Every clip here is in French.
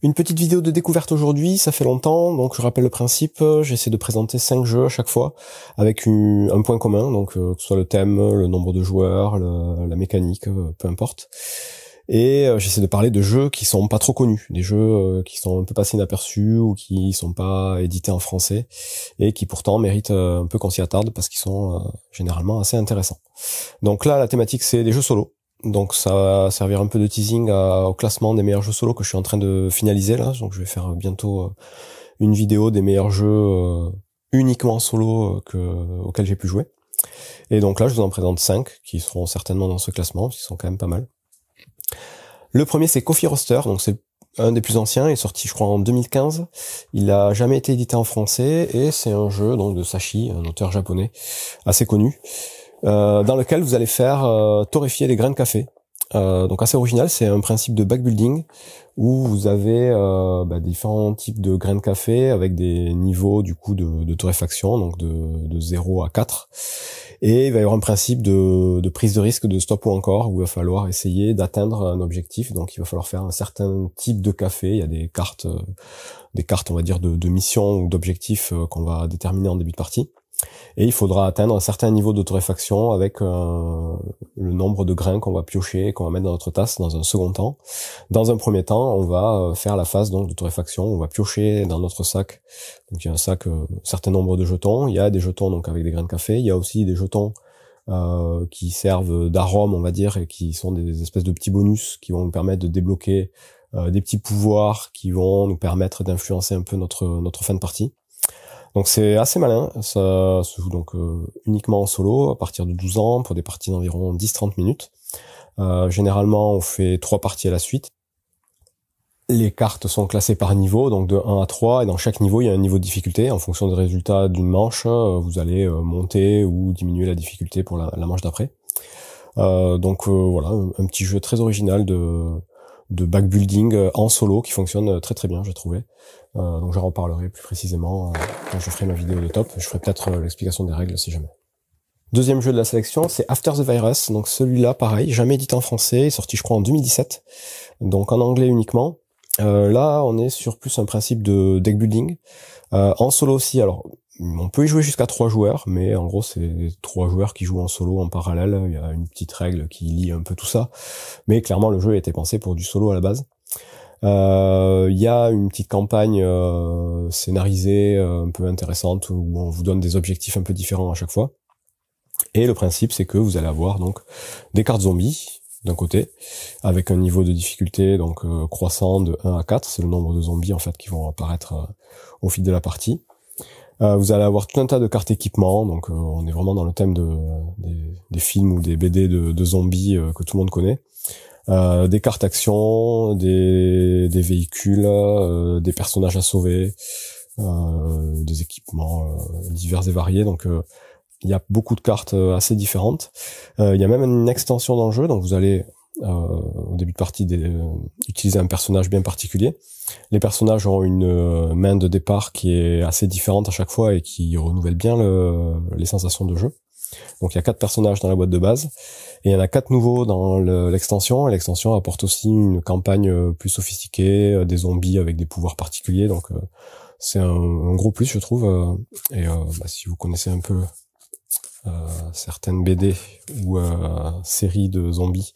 Une petite vidéo de découverte aujourd'hui, ça fait longtemps, donc je rappelle le principe, j'essaie de présenter 5 jeux à chaque fois, avec un point commun, donc que ce soit le thème, le nombre de joueurs, la mécanique, peu importe. Et j'essaie de parler de jeux qui sont pas trop connus, des jeux qui sont un peu passés inaperçus ou qui sont pas édités en français, et qui pourtant méritent un peu qu'on s'y attarde parce qu'ils sont généralement assez intéressants. Donc là, la thématique c'est des jeux solo. Donc ça va servir un peu de teasing au classement des meilleurs jeux solo que je suis en train de finaliser là. Donc je vais faire bientôt une vidéo des meilleurs jeux uniquement solo auxquels j'ai pu jouer. Et donc là je vous en présente 5 qui seront certainement dans ce classement, qui sont quand même pas mal. Le premier c'est Coffee Roaster, donc c'est un des plus anciens, il est sorti je crois en 2015. Il a jamais été édité en français et c'est un jeu donc de Sashi, un auteur japonais assez connu. Dans lequel vous allez faire torréfier des grains de café. Donc assez original, c'est un principe de backbuilding où vous avez différents types de grains de café avec des niveaux du coup de torréfaction, donc de 0 à 4. Et il va y avoir un principe de prise de risque de stop ou encore où il va falloir essayer d'atteindre un objectif. Donc il va falloir faire un certain type de café. Il y a des cartes on va dire de mission ou d'objectifs qu'on va déterminer en début de partie. Et il faudra atteindre un certain niveau de torréfaction avec le nombre de grains qu'on va piocher, qu'on va mettre dans notre tasse dans un second temps. Dans un premier temps, on va faire la phase donc de torréfaction, on va piocher dans notre sac. Donc il y a un sac, un certain nombre de jetons. Il y a des jetons donc avec des grains de café. Il y a aussi des jetons qui servent d'arôme, on va dire, et qui sont des espèces de petits bonus qui vont nous permettre de débloquer des petits pouvoirs qui vont nous permettre d'influencer un peu notre fin de partie. Donc c'est assez malin, ça se joue donc uniquement en solo à partir de 12 ans pour des parties d'environ 10-30 minutes. Généralement on fait 3 parties à la suite. Les cartes sont classées par niveau, donc de 1 à 3, et dans chaque niveau il y a un niveau de difficulté. En fonction des résultats d'une manche, vous allez monter ou diminuer la difficulté pour la manche d'après. Voilà, un petit jeu très original de backbuilding en solo qui fonctionne très très bien, j'ai trouvé. Donc j'en reparlerai plus précisément quand je ferai ma vidéo de top. Je ferai peut-être l'explication des règles si jamais. Deuxième jeu de la sélection, c'est After the Virus. Donc celui-là, pareil, jamais édité en français, sorti je crois en 2017, donc en anglais uniquement. Là, on est sur plus un principe de deck building. En solo aussi, alors on peut y jouer jusqu'à 3 joueurs, mais en gros c'est 3 joueurs qui jouent en solo en parallèle. Il y a une petite règle qui lie un peu tout ça, mais clairement le jeu a été pensé pour du solo à la base. Il y a une petite campagne scénarisée un peu intéressante où on vous donne des objectifs un peu différents à chaque fois. Et le principe c'est que vous allez avoir donc des cartes zombies d'un côté avec un niveau de difficulté donc croissant de 1 à 4, c'est le nombre de zombies en fait qui vont apparaître au fil de la partie. Vous allez avoir tout un tas de cartes équipements, donc on est vraiment dans le thème des films ou des BD de zombies que tout le monde connaît. Des cartes action, des véhicules, des personnages à sauver, des équipements divers et variés. Donc il y a beaucoup de cartes assez différentes. Il y a même une extension dans le jeu, donc vous allez au début de partie utiliser un personnage bien particulier. Les personnages ont une main de départ qui est assez différente à chaque fois et qui renouvelle bien les sensations de jeu. Donc il y a 4 personnages dans la boîte de base et il y en a 4 nouveaux dans l'extension, et l'extension apporte aussi une campagne plus sophistiquée, des zombies avec des pouvoirs particuliers, donc c'est un gros plus je trouve. Si vous connaissez un peu certaines BD ou séries de zombies,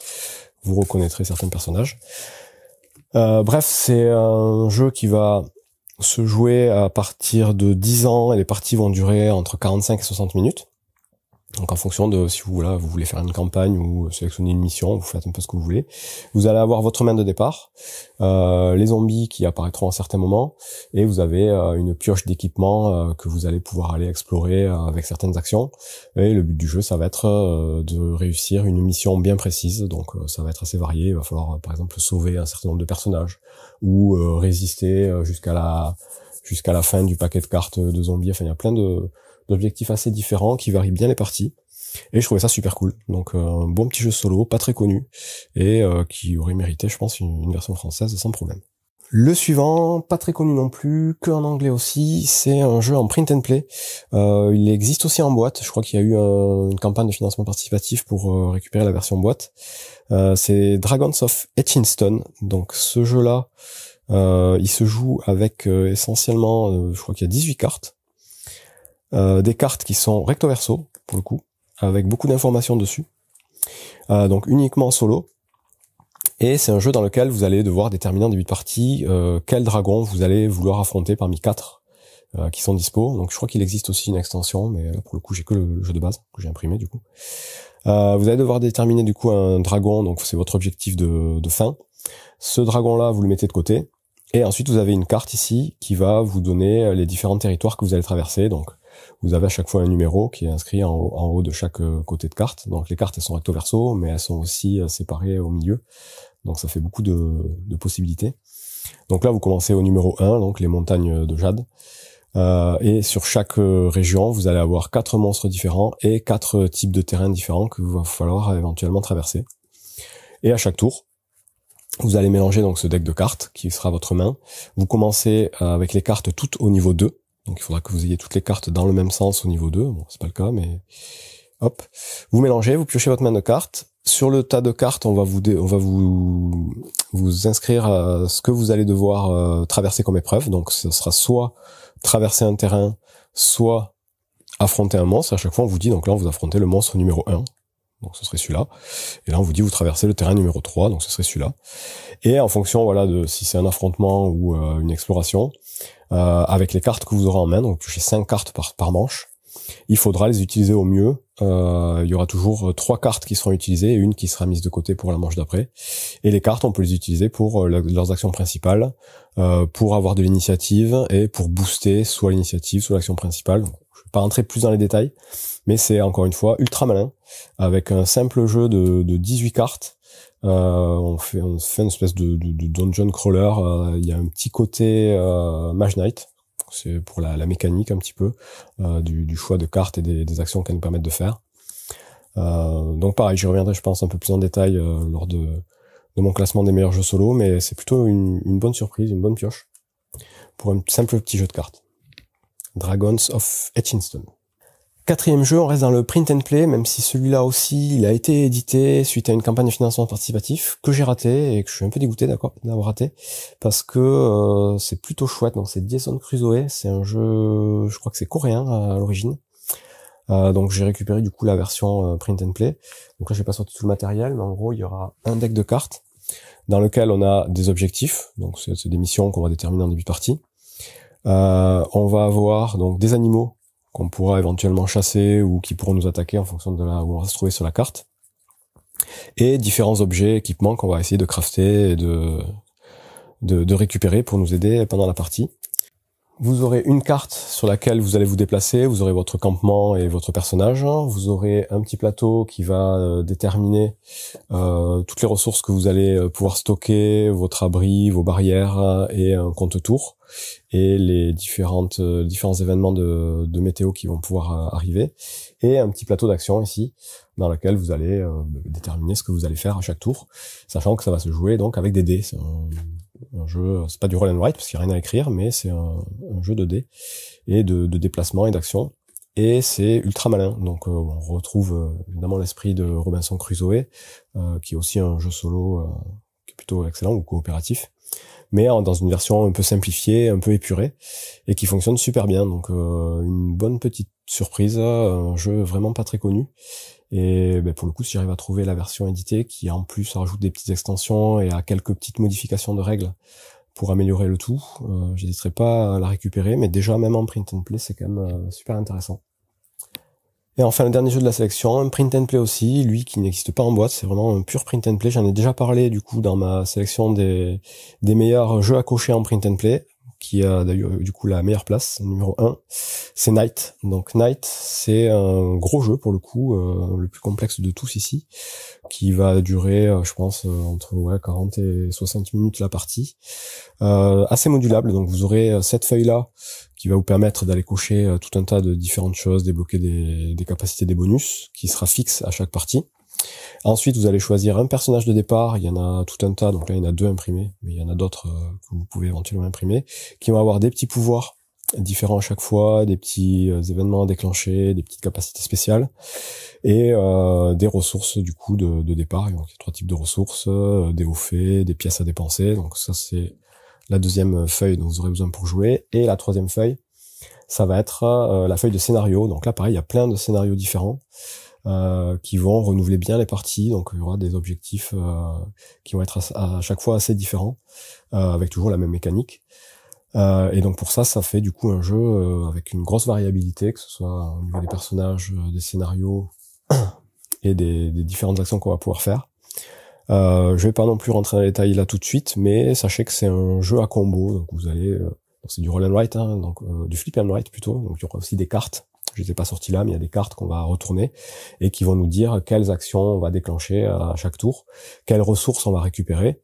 vous reconnaîtrez certains personnages. Bref, c'est un jeu qui va se jouer à partir de 10 ans et les parties vont durer entre 45 et 60 minutes. Donc en fonction de si vous voulez faire une campagne ou sélectionner une mission, vous faites un peu ce que vous voulez. Vous allez avoir votre main de départ, les zombies qui apparaîtront à certains moments, et vous avez une pioche d'équipement que vous allez pouvoir aller explorer avec certaines actions. Et le but du jeu, ça va être de réussir une mission bien précise, donc ça va être assez varié. Il va falloir par exemple sauver un certain nombre de personnages ou résister jusqu'à la fin du paquet de cartes de zombies. Enfin, il y a plein d'objectifs assez différents qui varient bien les parties, et je trouvais ça super cool. Donc un bon petit jeu solo, pas très connu, et qui aurait mérité je pense une version française sans problème. Le suivant, pas très connu non plus, que en anglais aussi, c'est un jeu en print and play. Il existe aussi en boîte, je crois qu'il y a eu une campagne de financement participatif pour récupérer la version boîte. C'est Dragons of Etchinstone. Donc ce jeu-là, Il se joue avec essentiellement, je crois qu'il y a 18 cartes. Des cartes qui sont recto verso, pour le coup, avec beaucoup d'informations dessus. Donc uniquement solo. Et c'est un jeu dans lequel vous allez devoir déterminer en début de partie quel dragon vous allez vouloir affronter parmi 4 qui sont dispo. Donc je crois qu'il existe aussi une extension, mais là pour le coup j'ai que le jeu de base que j'ai imprimé du coup. Vous allez devoir déterminer du coup un dragon, donc c'est votre objectif de fin. Ce dragon-là, vous le mettez de côté. Et ensuite vous avez une carte ici qui va vous donner les différents territoires que vous allez traverser. Donc vous avez à chaque fois un numéro qui est inscrit en haut de chaque côté de carte. Donc les cartes elles sont recto verso, mais elles sont aussi séparées au milieu. Donc ça fait beaucoup de possibilités. Donc là vous commencez au numéro 1, donc les montagnes de jade. Et sur chaque région, vous allez avoir 4 monstres différents et 4 types de terrains différents que vous va falloir éventuellement traverser. Et à chaque tour, vous allez mélanger donc ce deck de cartes qui sera votre main. Vous commencez avec les cartes toutes au niveau 2. Donc il faudra que vous ayez toutes les cartes dans le même sens au niveau 2. Bon, c'est pas le cas, mais hop. Vous mélangez, vous piochez votre main de cartes. Sur le tas de cartes, on va vous inscrire à ce que vous allez devoir traverser comme épreuve. Donc ce sera soit traverser un terrain, soit affronter un monstre. À chaque fois, on vous dit, donc là, vous affrontez le monstre numéro 1. Donc ce serait celui-là. Et là, on vous dit, vous traversez le terrain numéro 3. Donc ce serait celui-là. Et en fonction, voilà, de si c'est un affrontement ou une exploration, avec les cartes que vous aurez en main, donc j'ai 5 cartes par manche, il faudra les utiliser au mieux. Il y aura toujours 3 cartes qui seront utilisées et une qui sera mise de côté pour la manche d'après. Et les cartes, on peut les utiliser pour leurs actions principales, pour avoir de l'initiative et pour booster soit l'initiative, soit l'action principale. Je vais pas rentrer plus dans les détails, mais c'est encore une fois ultra malin. Avec un simple jeu de 18 cartes, on fait une espèce de dungeon crawler. Il y a un petit côté Mage Knight. C'est pour la mécanique un petit peu du choix de cartes et des actions qu'elles nous permettent de faire. Donc pareil, j'y reviendrai je pense un peu plus en détail lors de mon classement des meilleurs jeux solo, mais c'est plutôt une bonne surprise, une bonne pioche pour un simple petit jeu de cartes. Dragons of Etchinstone. 4e jeu, on reste dans le print and play, même si celui-là aussi, il a été édité suite à une campagne de financement participatif que j'ai raté et que je suis un peu dégoûté d'avoir raté parce que c'est plutôt chouette. Donc c'est Jason Crusoe, c'est un jeu, je crois que c'est coréen à l'origine. Donc j'ai récupéré du coup la version print and play. Donc là j'ai pas sorti tout le matériel, mais en gros il y aura un deck de cartes dans lequel on a des objectifs, donc c'est des missions qu'on va déterminer en début de partie. On va avoir donc des animaux qu'on pourra éventuellement chasser ou qui pourront nous attaquer en fonction de là où on va se trouver sur la carte. Et différents objets, équipements qu'on va essayer de crafter et de récupérer pour nous aider pendant la partie. Vous aurez une carte sur laquelle vous allez vous déplacer, vous aurez votre campement et votre personnage, vous aurez un petit plateau qui va déterminer toutes les ressources que vous allez pouvoir stocker, votre abri, vos barrières et un compte-tour et les différents événements de météo qui vont pouvoir arriver, et un petit plateau d'action ici dans lequel vous allez déterminer ce que vous allez faire à chaque tour, sachant que ça va se jouer donc avec des dés. C'est un jeu, c'est pas du roll and write parce qu'il y a rien à écrire, mais c'est un jeu de dés et de déplacement et d'action, et c'est ultra malin. Donc on retrouve évidemment l'esprit de Robinson Crusoe, qui est aussi un jeu solo qui est plutôt excellent, ou coopératif, mais dans une version un peu simplifiée, un peu épurée, et qui fonctionne super bien. Donc une bonne petite surprise, un jeu vraiment pas très connu. Et pour le coup, si j'arrive à trouver la version éditée qui en plus rajoute des petites extensions et a quelques petites modifications de règles pour améliorer le tout, j'hésiterai pas à la récupérer, mais déjà même en print and play, c'est quand même super intéressant. Et enfin, le dernier jeu de la sélection, un print and play aussi, lui qui n'existe pas en boîte, c'est vraiment un pur print and play. J'en ai déjà parlé du coup dans ma sélection des meilleurs jeux à cocher en print and play, qui a d'ailleurs du coup la meilleure place, numéro 1, c'est Knight. Donc Knight, c'est un gros jeu pour le coup, le plus complexe de tous ici, qui va durer, je pense, entre 40 et 60 minutes la partie. Assez modulable, donc vous aurez cette feuille-là qui va vous permettre d'aller cocher tout un tas de différentes choses, débloquer des capacités, des bonus, qui sera fixe à chaque partie. Ensuite, vous allez choisir un personnage de départ, il y en a tout un tas, donc là il y en a 2 imprimés, mais il y en a d'autres que vous pouvez éventuellement imprimer, qui vont avoir des petits pouvoirs différents à chaque fois, des petits événements à déclencher, des petites capacités spéciales, et des ressources du coup de départ. Donc il y a 3 types de ressources, des hauts faits, des pièces à dépenser, donc ça c'est la deuxième feuille dont vous aurez besoin pour jouer. Et la troisième feuille, ça va être la feuille de scénario. Donc là, pareil, il y a plein de scénarios différents qui vont renouveler bien les parties. Donc il y aura des objectifs qui vont être à chaque fois assez différents, avec toujours la même mécanique. Et donc pour ça, ça fait du coup un jeu avec une grosse variabilité, que ce soit au niveau des personnages, des scénarios et des différentes actions qu'on va pouvoir faire. Je vais pas non plus rentrer dans les détails là tout de suite, mais sachez que c'est un jeu à combo, donc vous allez, c'est du roll and write, hein, donc du flip and write plutôt, donc il y aura aussi des cartes. Je les ai pas sorties là, mais il y a des cartes qu'on va retourner et qui vont nous dire quelles actions on va déclencher à chaque tour, quelles ressources on va récupérer.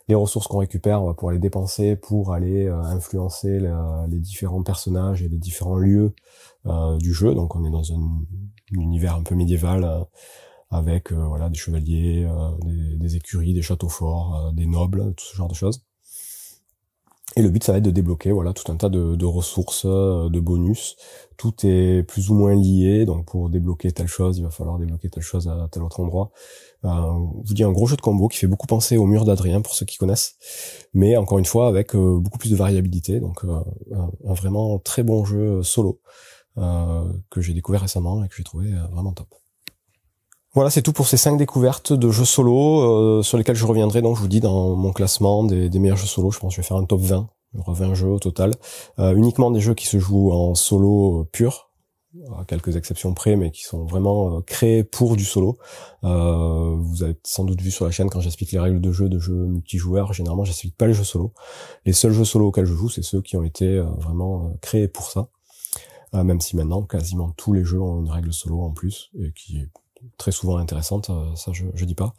Les ressources qu'on récupère, on va pouvoir les dépenser pour aller influencer les différents personnages et les différents lieux du jeu. Donc on est dans un univers un peu médiéval avec voilà, des chevaliers, des écuries, des châteaux forts, des nobles, tout ce genre de choses. Et le but, ça va être de débloquer voilà tout un tas de ressources, de bonus. Tout est plus ou moins lié, donc pour débloquer telle chose, il va falloir débloquer telle chose à tel autre endroit. Je vous dis un gros jeu de combo qui fait beaucoup penser au Mur d'Adrien pour ceux qui connaissent, mais encore une fois avec beaucoup plus de variabilité, donc un vraiment très bon jeu solo que j'ai découvert récemment et que j'ai trouvé vraiment top. Voilà, c'est tout pour ces 5 découvertes de jeux solo sur lesquels je reviendrai, donc je vous dis dans mon classement des meilleurs jeux solo. Je pense que je vais faire un top 20, 20 jeux au total. Uniquement des jeux qui se jouent en solo pur, à quelques exceptions près, mais qui sont vraiment créés pour du solo. Vous avez sans doute vu sur la chaîne quand j'explique les règles de jeu multijoueurs, généralement j'explique pas les jeux solo. Les seuls jeux solo auxquels je joue, c'est ceux qui ont été vraiment créés pour ça. Même si maintenant, quasiment tous les jeux ont une règle solo en plus, et qui est très souvent intéressante, ça je dis pas.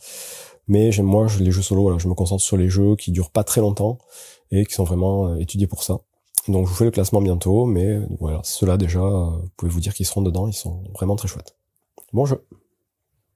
Mais les jeux solo, voilà, je me concentre sur les jeux qui durent pas très longtemps et qui sont vraiment étudiés pour ça. Donc je vous fais le classement bientôt, mais voilà, ceux-là déjà, vous pouvez vous dire qu'ils seront dedans, ils sont vraiment très chouettes. Bon jeu.